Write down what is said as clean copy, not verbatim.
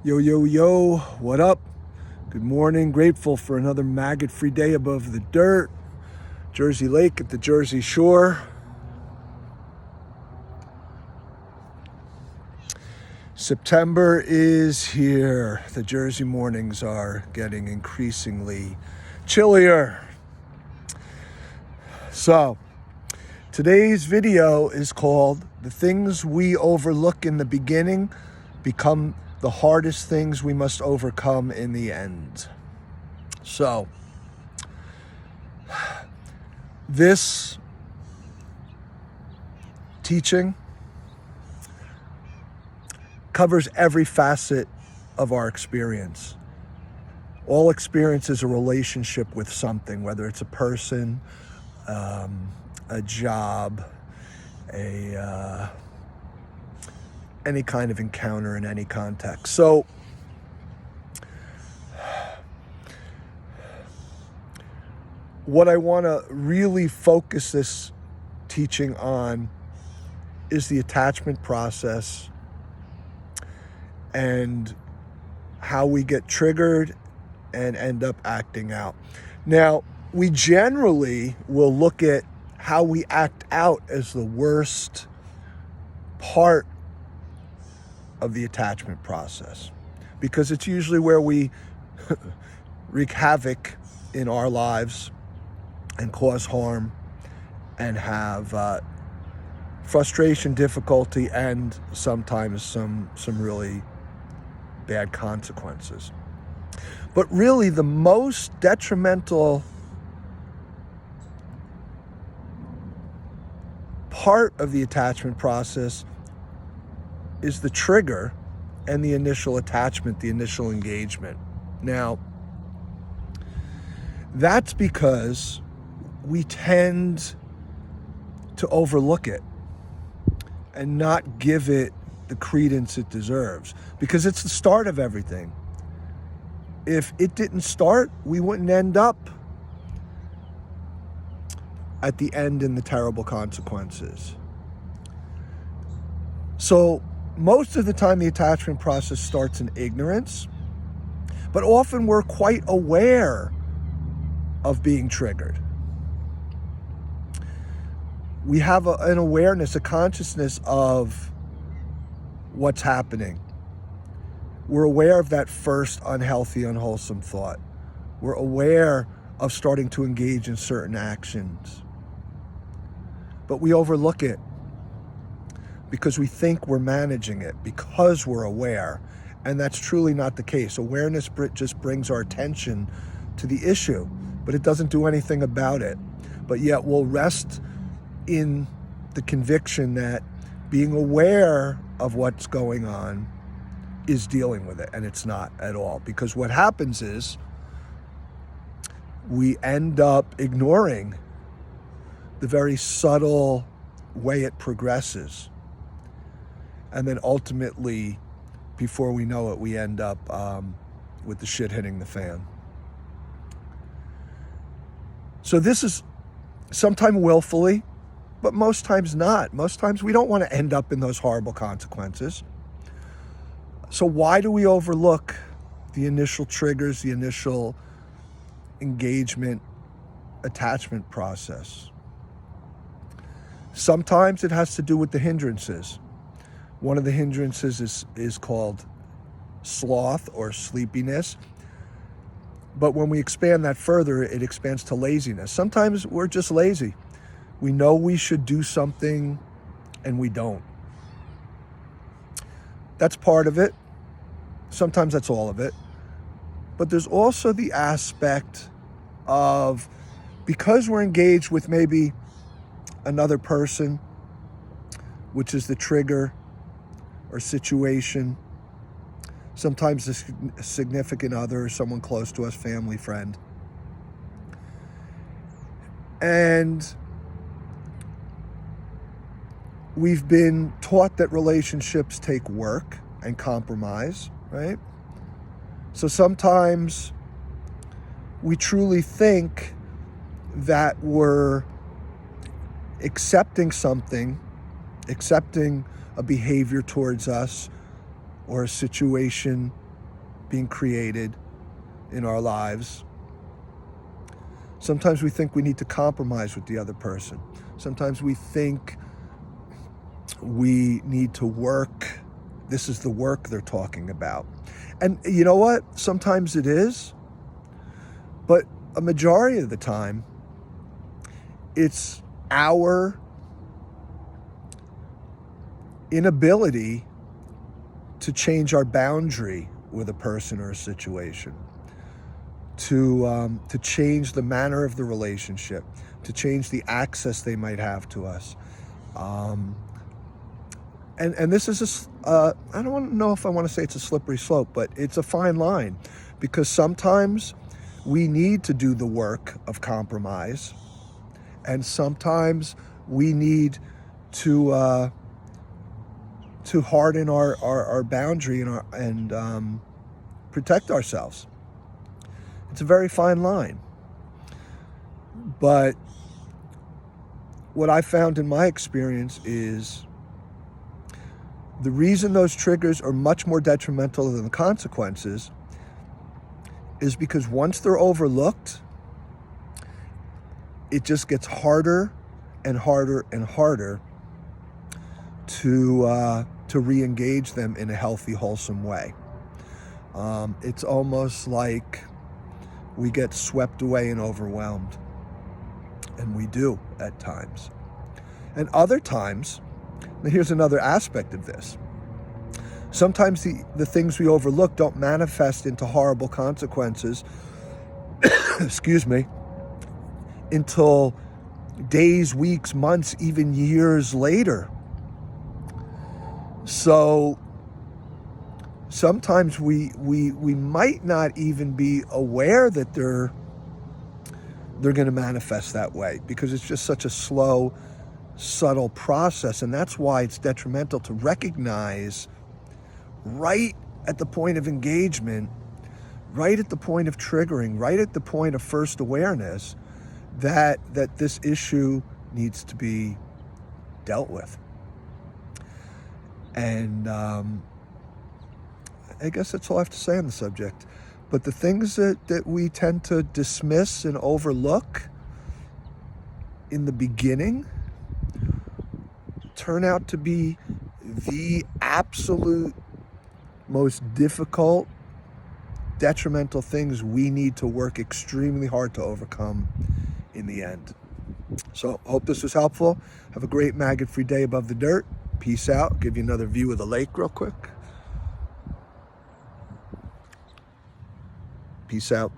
Yo, yo, yo, what up? Good morning. Grateful for another maggot-free day above the dirt. Jersey Lake at the Jersey Shore. September is here. The Jersey mornings are getting increasingly chillier. So, today's video is called "The Things We Overlook in the Beginning Become the Hardest Things We Must Overcome in the End." So, this teaching covers every facet of our experience. All experience is a relationship with something, whether it's a person, a job, any kind of encounter in any context. So, what I want to really focus this teaching on is the attachment process and how we get triggered and end up acting out. Now, we generally will look at how we act out as the worst part of the attachment process, because it's usually where we wreak havoc in our lives and cause harm and have frustration, difficulty, and sometimes some really bad consequences. But really, the most detrimental part of the attachment process is the trigger and the initial attachment, the initial engagement. Now, that's because we tend to overlook it and not give it the credence it deserves, because it's the start of everything. If it didn't start, we wouldn't end up at the end in the terrible consequences. So most of the time the attachment process starts in ignorance, but often we're quite aware of being triggered. We have an awareness, a consciousness of what's happening. We're aware of that first unhealthy, unwholesome thought. We're aware of starting to engage in certain actions. But we overlook it because we think we're managing it, because we're aware. And that's truly not the case. Awareness just brings our attention to the issue, but it doesn't do anything about it. But yet we'll rest in the conviction that being aware of what's going on is dealing with it, and it's not at all. Because what happens is we end up ignoring the very subtle way it progresses. And then ultimately, before we know it, we end up with the shit hitting the fan. So this is sometimes willfully, but most times not. Most times we don't want to end up in those horrible consequences. So why do we overlook the initial triggers, the initial engagement, attachment process? Sometimes it has to do with the hindrances. One of the hindrances is called sloth or sleepiness. But when we expand that further, it expands to laziness. Sometimes we're just lazy. We know we should do something and we don't. That's part of it. Sometimes that's all of it. But there's also the aspect of, because we're engaged with maybe another person, which is the trigger or situation, sometimes a significant other, someone close to us, family, friend. And we've been taught that relationships take work and compromise, right? So sometimes we truly think that we're accepting something, accepting a behavior towards us or a situation being created in our lives. Sometimes we think we need to compromise with the other person. Sometimes we think we need to work. This is the work they're talking about. And you know what? Sometimes it is. But a majority of the time, it's our inability to change our boundary with a person or a situation, to change the manner of the relationship, to change the access they might have to us. And this is I don't know if I want to say it's a slippery slope, but it's a fine line, because sometimes we need to do the work of compromise, and sometimes we need to harden our boundary and protect ourselves. It's a very fine line. But what I found in my experience is the reason those triggers are much more detrimental than the consequences is because once they're overlooked, it just gets harder and harder and harder to re-engage them in a healthy, wholesome way. It's almost like we get swept away and overwhelmed. And we do at times. And other times, now here's another aspect of this. Sometimes the things we overlook don't manifest into horrible consequences, excuse me, until days, weeks, months, even years later. So sometimes we might not even be aware that they're going to manifest that way, because it's just such a slow, subtle process. And that's why it's detrimental to recognize right at the point of engagement, right at the point of triggering, right at the point of first awareness, that this issue needs to be dealt with. And I guess that's all I have to say on the subject. But the things that we tend to dismiss and overlook in the beginning turn out to be the absolute most difficult, detrimental things we need to work extremely hard to overcome in the end. So I hope this was helpful. Have a great maggot-free day above the dirt. Peace out. I'll give you another view of the lake real quick. Peace out.